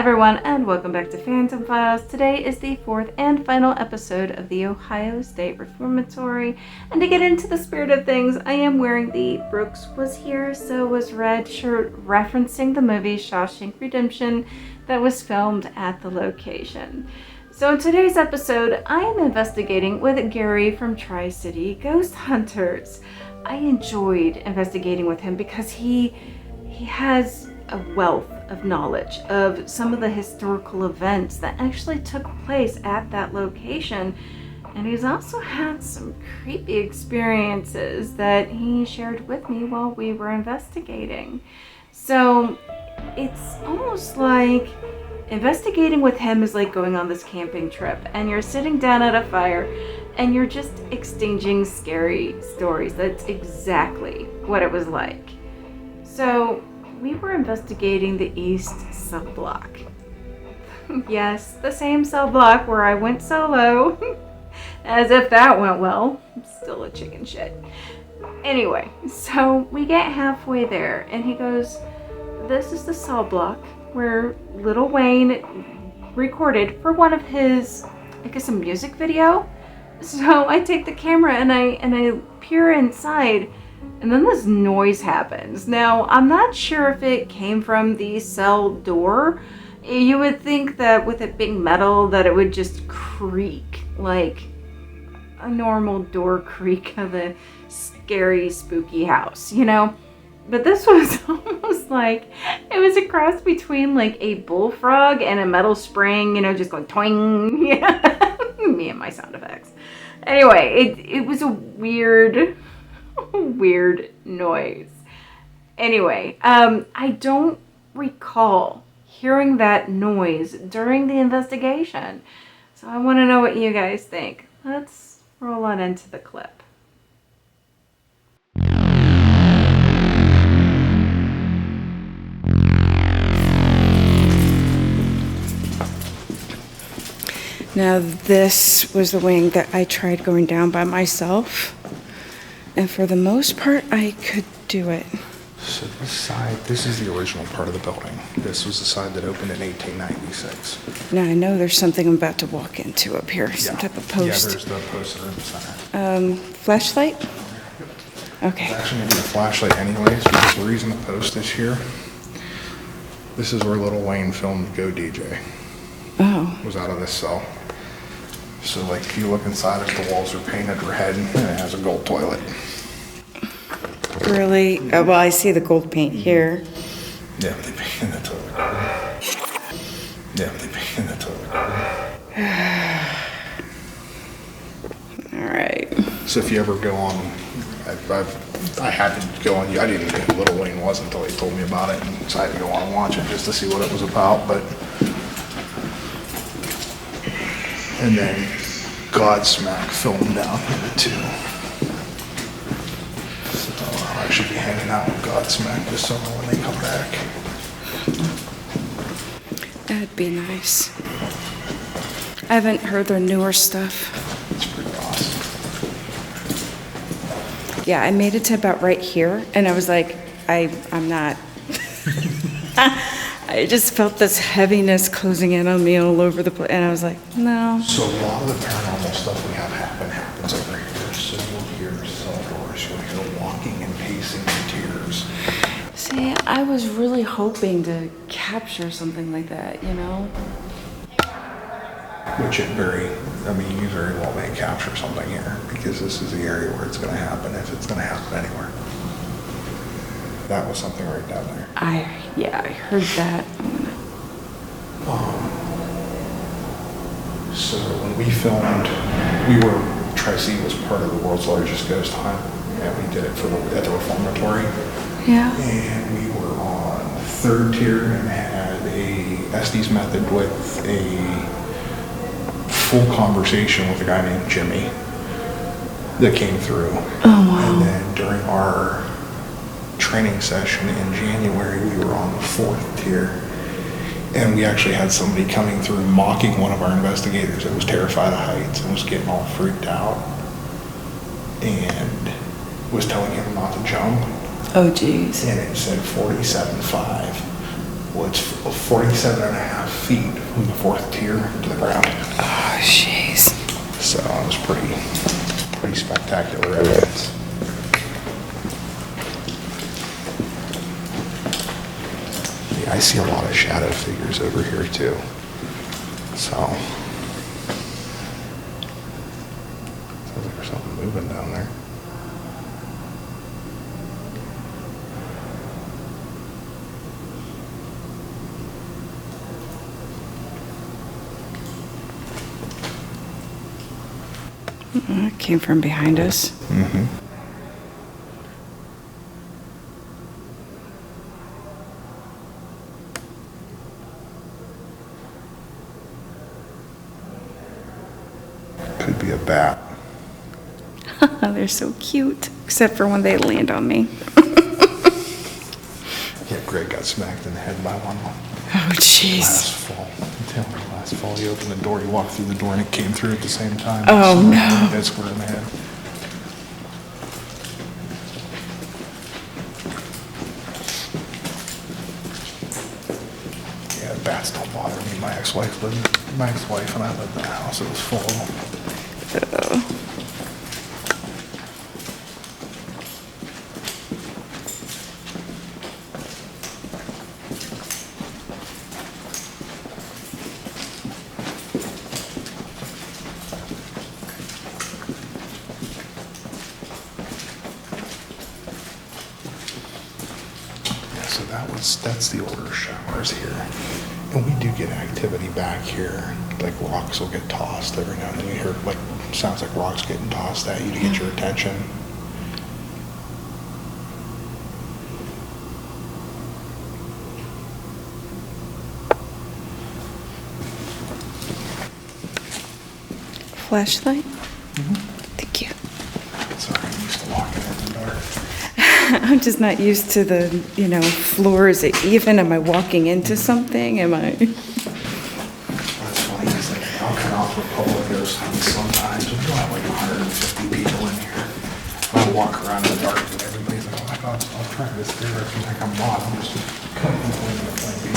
everyone, and welcome back to Phantom Files. Today is the fourth and final episode of the Ohio State Reformatory, and to get into the spirit of things, I am wearing the Brooks Was Here, So Was Red shirt referencing the movie Shawshank Redemption that was filmed at the location. So in today's episode, I am investigating with Gary from Tri-City Ghost Hunters. I enjoyed investigating with him because he has a wealth of knowledge of some of the historical events that actually took place at that location, and he's also had some creepy experiences that he shared with me while we were investigating. So it's almost like investigating with him is like going on this camping trip and you're sitting down at a fire and you're just exchanging scary stories. That's exactly what it was like. So we were investigating the East Cell Block. Yes, the same cell block where I went solo. As if that went well. I'm still a chicken shit. Anyway, so we get halfway there and he goes, "This is the cell block where Lil Wayne recorded for one of his, I guess, a music video." So I take the camera and I peer inside. And then this noise happens. Now, I'm not sure if it came from the cell door. You would think that with it being metal that it would just creak like a normal door creak of a scary, spooky house, you know? But this was almost like, it was a cross between like a bullfrog and a metal spring, you know, just going twing. Yeah. Me and my sound effects. Anyway, it was a weird noise. Anyway, I don't recall hearing that noise during the investigation. So I want to know what you guys think. Let's roll on into the clip. Now this was the wing that I tried going down by myself. And for the most part, I could do it. So this side, this is the original part of the building. This was the side that opened in 1896. Now I know there's something I'm about to walk into up here, some type of post. Yeah, there's the post in the center. Flashlight? Okay. It's actually going to be a flashlight anyways, because the reason the post is here, this is where Lil Wayne filmed Go DJ. Oh. Was out of this cell. So like if you look inside it, the walls are painted red and it has a gold toilet. Really? Oh, well, I see the gold paint here. Yeah, but they painted the toilet. Yeah, but they painted the toilet. All right. So if you ever go on, I had to go on, I didn't know who Lil Wayne was until he told me about it, and so I had to go on and watch it just to see what it was about, but. And then Godsmack filmed down here too. So I should be hanging out with Godsmack this summer when they come back. That'd be nice. I haven't heard their newer stuff. It's pretty awesome. Yeah, I made it to about right here, and I was like, I'm not. I just felt this heaviness closing in on me all over the place, and I was like, no. So a lot of the paranormal stuff we have happens over here. So you'll hear cell doors, you'll hear walking and pacing and tears. See, I was really hoping to capture something like that, you know? Which you very well may capture something here, because this is the area where it's going to happen, if it's going to happen anywhere. That was something right down there. I heard that. So when we filmed, Tri-C was part of the world's largest ghost hunt, and we did it at the Reformatory. Yeah. And we were on third tier and had a Estes method with a full conversation with a guy named Jimmy that came through. Oh, wow. And then during our training session in January, we were on the fourth tier, and we actually had somebody coming through mocking one of our investigators that was terrified of heights and was getting all freaked out and was telling him not to jump. Oh geez. And it said 47.5. Well, it's 47 and a half feet from the 4th tier to the ground. Oh, jeez. So it was pretty spectacular evidence. Yeah, I see a lot of shadow figures over here too. So sounds like there's something moving down there. It came from behind us. Mm-hmm. Could be a bat. They're so cute, except for when they land on me. Yeah, Greg got smacked in the head by one Oh, jeez. last fall. I'm telling you, last fall he opened the door, he walked through the door and it came through at the same time. Oh, So, no. Dead square in the head. Yeah, bats don't bother me. My ex-wife and I lived in a house that was full of them. Oh. Yeah, so that's the order showers here. And we do get activity back here. Like rocks will get tossed every now and then. You hear like sounds like rocks getting tossed at you to get your attention. Flashlight? Thank you. Sorry, I'm used to walking in the dark. I'm just not used to the, floor. Is it even? Am I walking into something? Am I? That's funny, it's like I'll cut off with public ghost hunts sometimes. We don't have like 150 people in here. And I walk around in the dark and everybody's like, oh my God, stop trying to scare us. I'm like, I'm not. I'm just cutting people into the point being.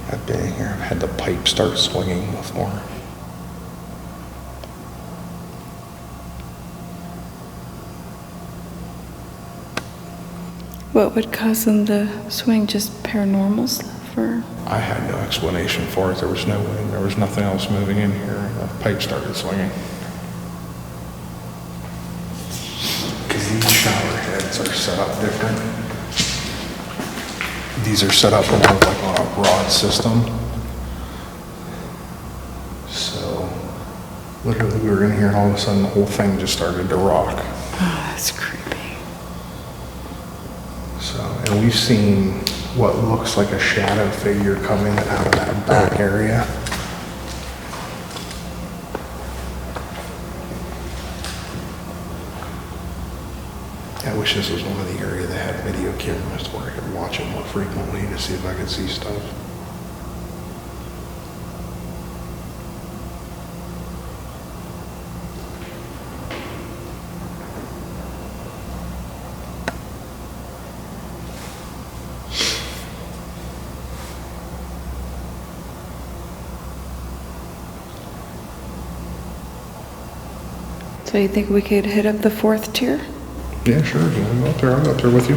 I've been in here, I've had the pipe start swinging before. What would cause them to swing? Just paranormal stuff, or? I had no explanation for it. There was no wind, there was nothing else moving in here. The pipe started swinging. Because these shower heads are set up different. These are set up more like on a rod system. So literally we were in here and all of a sudden the whole thing just started to rock. Oh, that's creepy. So, and we've seen what looks like a shadow figure coming out of that back area. I wish this was one of the areas that had video cameras where I could watch it more frequently to see if I could see stuff. So you think we could hit up the 4th tier? Yeah, sure. You want to go up there? I'll go up there with you.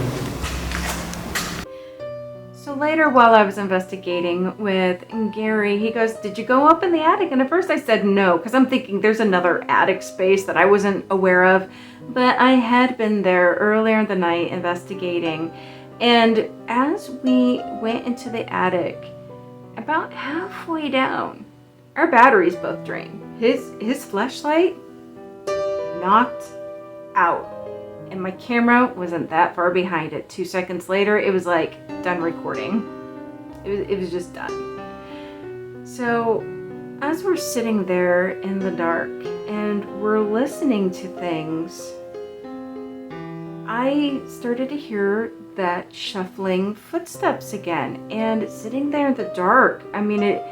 So later, while I was investigating with Gary, he goes, "Did you go up in the attic?" And at first I said no, because I'm thinking there's another attic space that I wasn't aware of. But I had been there earlier in the night investigating. And as we went into the attic, about halfway down, our batteries both drained. His flashlight knocked out. And my camera wasn't that far behind it. 2 seconds later, it was like done recording. It was just done. So as we're sitting there in the dark and we're listening to things, I started to hear that shuffling footsteps again, and sitting there in the dark. I mean, it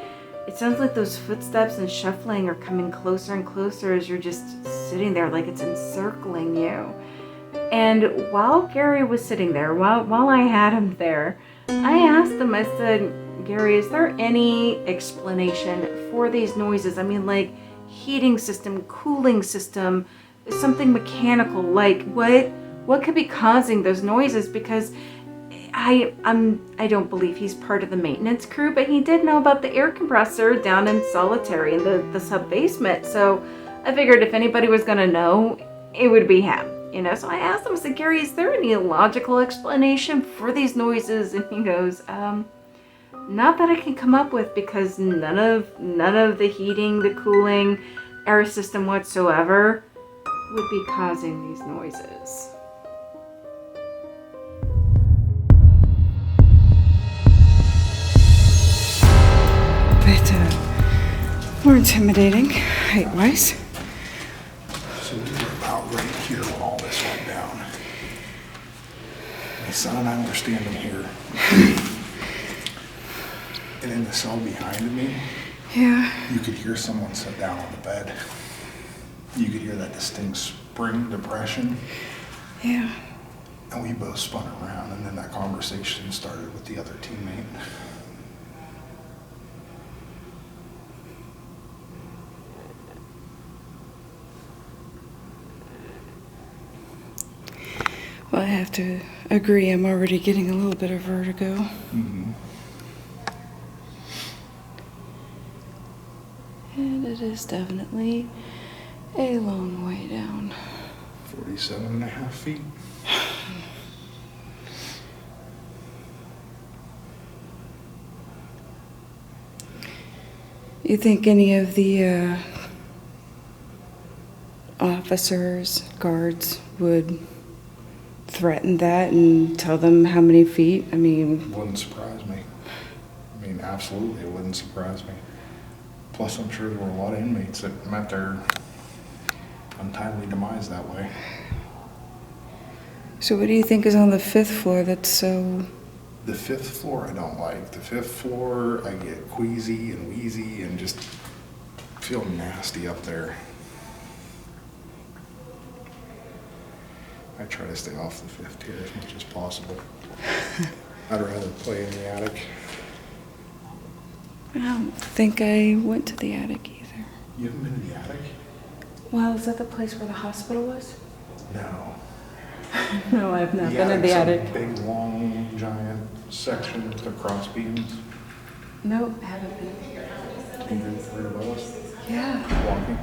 sounds like those footsteps and shuffling are coming closer and closer as you're just sitting there, like it's encircling you. And while Gary was sitting there, while I had him there, I asked him, I said, Gary, is there any explanation for these noises? I mean, like heating system, cooling system, something mechanical, like what could be causing those noises? Because I don't believe he's part of the maintenance crew, but he did know about the air compressor down in Solitary in the sub basement. So I figured if anybody was gonna know, it would be him. So I asked him, I said, Gary, is there any logical explanation for these noises? And he goes, not that I can come up with, because none of the heating, the cooling, air system whatsoever would be causing these noises. But more intimidating, height-wise. So we were about right here when all this went down. My son and I were standing here. And in the cell behind me, Yeah. you could hear someone sit down on the bed. You could hear that distinct spring depression. Yeah. And we both spun around, and then that conversation started with the other teammate. Well, I have to agree, I'm already getting a little bit of vertigo. Mm-hmm. And it is definitely a long way down. 47 and a half feet. You think any of the officers, guards would threaten that and tell them how many feet? I mean, Wouldn't surprise me. I mean, absolutely, it wouldn't surprise me. Plus, I'm sure there were a lot of inmates that met their untimely demise that way. so what do you think is on the 5th floor that's so... The 5th floor I don't like. The 5th floor, I get queasy and wheezy and just feel nasty up there. I try to stay off the 5th tier as much as possible. I'd rather play in the attic. I don't think I went to the attic either. You haven't been to the attic? Well, is that the place where the hospital was? No. No, I've not been in attic's the a attic. big, long, giant section with the cross beams. Nope, haven't been. Can you read above us? Yeah. Walking.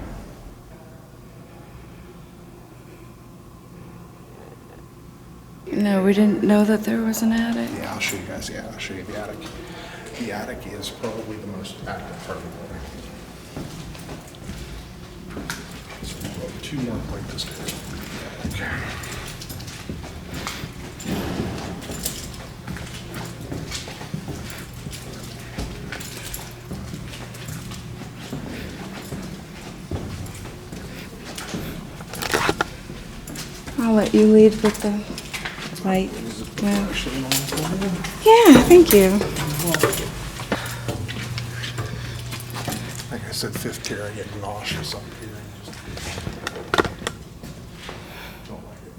No, we didn't know that there was an attic. Yeah, I'll show you guys. Yeah, I'll show you the attic. The attic is probably the most active part of the building. So we'll go 2 more flights of stairs. Okay. I'll let you lead with the light. Yeah. Actually, no one. Yeah, thank you. Like I said, 5th tier, I get nauseous up here. Don't like it.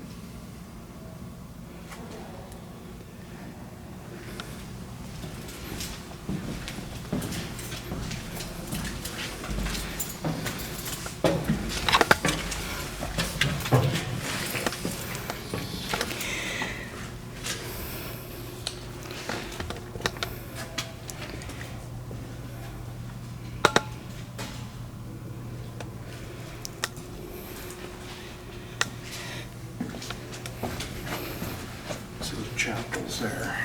So the chapel's there,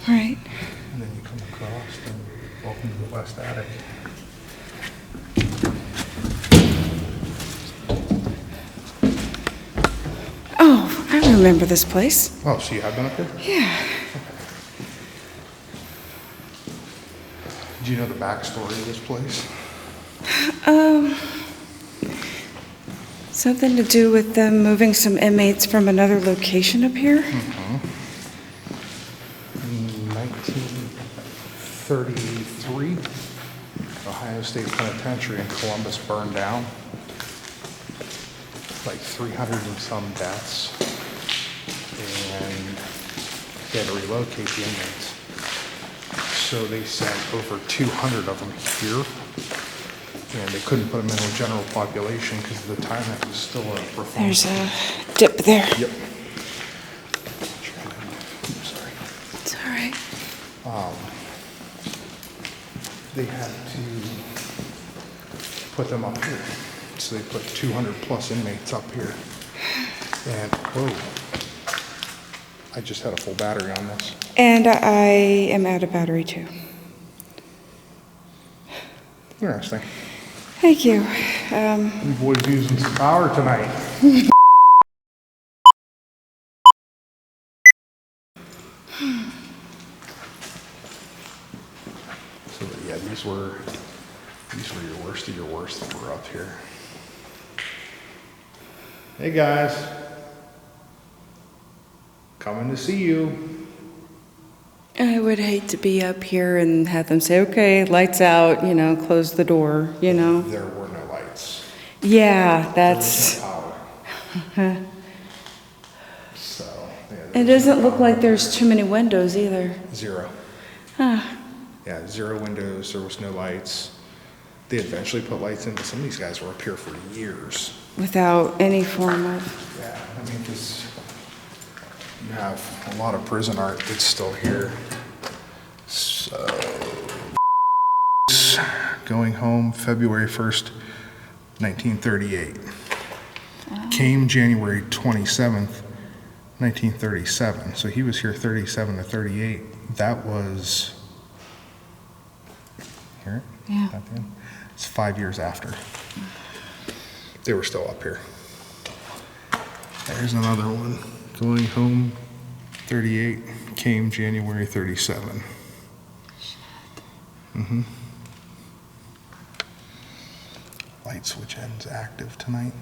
Right. and then you come across and welcome to the west attic. Oh, I remember this place. Oh, so you have been up there? Yeah. Do you know the backstory of this place? Something to do with them moving some inmates from another location up here? In 1933, Ohio State Reformatory in Columbus burned down. Like 300 and some deaths. And they had to relocate the inmates. So they sent over 200 of them here. And they couldn't put them in the general population because at the time that was still a reform. There's a dip there. Yep. Sorry. It's all right. They had to put them up here. So they put 200 plus inmates up here. And, whoa, I just had a full battery on this. And I am out of battery too. Interesting. Thank you. You boys using some power tonight. So yeah, these were your worst of your worst that were up here. Hey guys, coming to see you. I would hate to be up here and have them say, okay, lights out, close the door, There were no lights. Yeah, There was that's, no power. So yeah, it doesn't look like there's too many windows either. zero. Huh. Yeah, 0 windows. There was no lights. They eventually put lights in, but some of these guys were up here for years. Without any form of, Yeah, I mean, because you have a lot of prison art that's still here. So, going home February 1st, 1938. Came January 27th, 1937. So he was here 37 to 38. That was, here? Yeah. At the end? It's 5 years after. They were still up here. There's another one. Going home 38, came January 37. Mm-hmm. Light switch ends active tonight.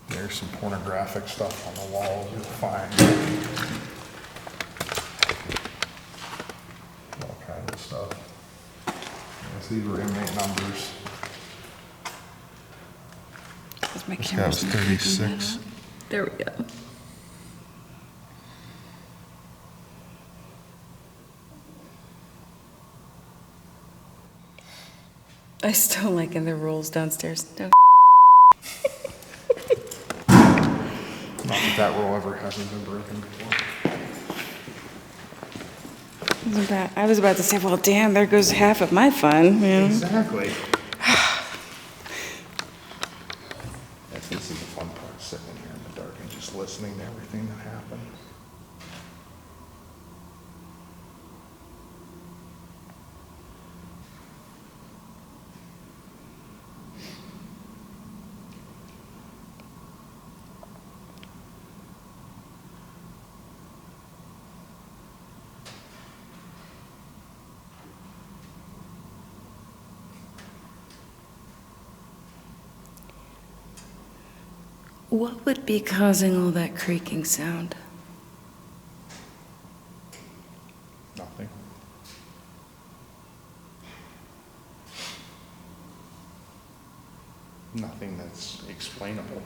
There's some pornographic stuff on the walls you'll find. All kinds of stuff. Yes, these were inmate numbers. because my This guy camera's was not picking that 36. up. There we go. I still liking the rules downstairs. No. Not that that rule ever hasn't been broken before. I was about to say, well, damn, there goes half of my fun. Exactly. This is the fun part, sitting in here in the dark and just listening to everything that happened. What would be causing all that creaking sound? Nothing. Nothing that's explainable.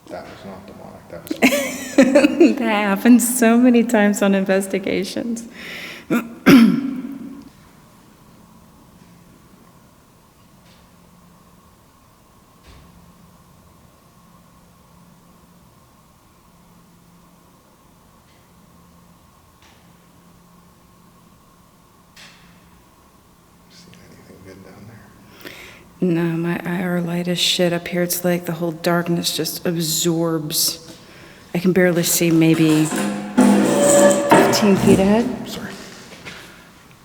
That was not demonic. That was not demonic. That happens so many times on investigations. Seen anything good down there? No, my IR light is shit up here. It's like the whole darkness just absorbs. I can barely see maybe 15 feet ahead. Sorry.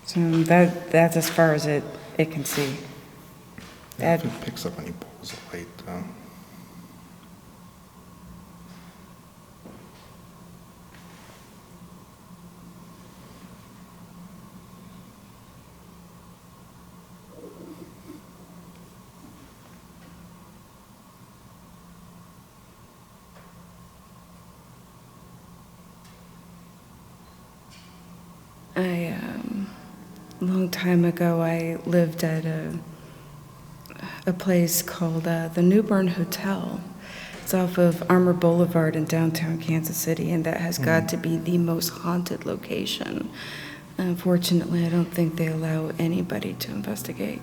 So that's as far as it can see. Yeah, That, if it picks up any balls of light, A long time ago, I lived at a place called the New Bern Hotel. It's off of Armour Boulevard in downtown Kansas City, and that has got to be the most haunted location. Unfortunately, I don't think they allow anybody to investigate.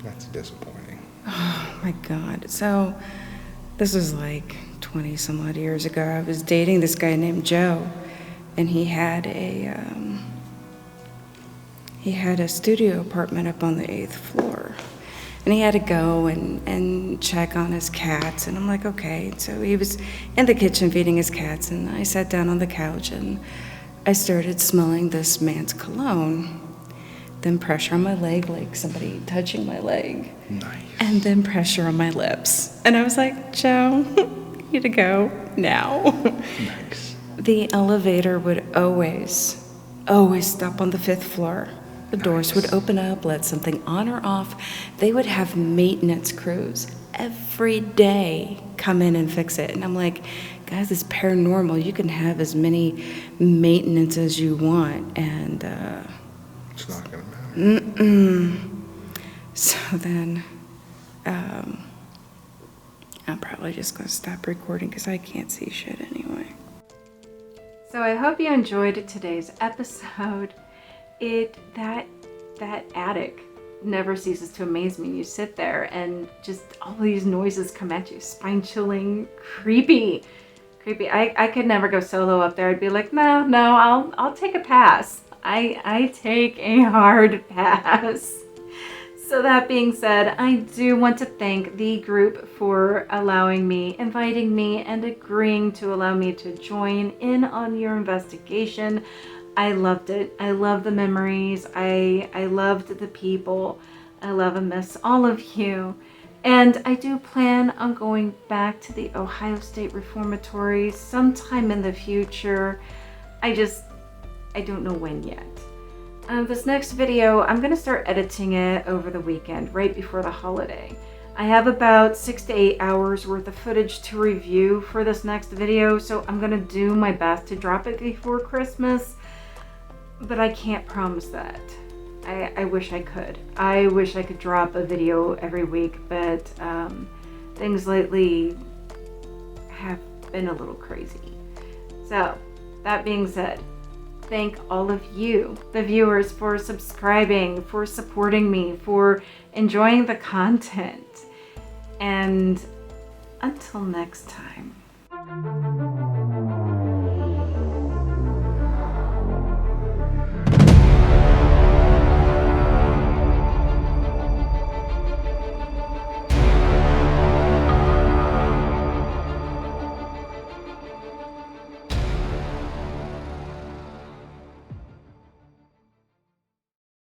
That's disappointing. Oh my God. So this was like 20 some odd years ago. I was dating this guy named Joe, and he had a studio apartment up on the 8th floor. And he had to go and check on his cats. And I'm like, okay. So he was in the kitchen feeding his cats, and I sat down on the couch and I started smelling this man's cologne. Then pressure on my leg, like somebody touching my leg. Nice. And then pressure on my lips. And I was like, Joe, you need to go now. Nice. The elevator would always stop on the 5th floor. The doors would open up, let something on or off. They would have maintenance crews every day come in and fix it. And I'm like, guys, it's paranormal. You can have as many maintenance as you want. And It's not going to matter. so then I'm probably just going to stop recording because I can't see shit anyway. So I hope you enjoyed today's episode. That attic never ceases to amaze me. You sit there and just all these noises come at you, spine chilling, creepy. I could never go solo up there. I'd be like, no, I'll take a pass. I take a hard pass. So that being said, I do want to thank the group for inviting me and agreeing to allow me to join in on your investigation. I loved it. I love the memories. I loved the people. I love and miss all of you. And I do plan on going back to the Ohio State Reformatory sometime in the future. I don't know when yet. This next video, I'm going to start editing it over the weekend, right before the holiday. I have about 6 to 8 hours worth of footage to review for this next video, so I'm going to do my best to drop it before Christmas, but I can't promise that. I wish I could. I wish I could drop a video every week, but things lately have been a little crazy. So, that being said, thank all of you, the viewers, for subscribing, for supporting me, for enjoying the content. And until next time.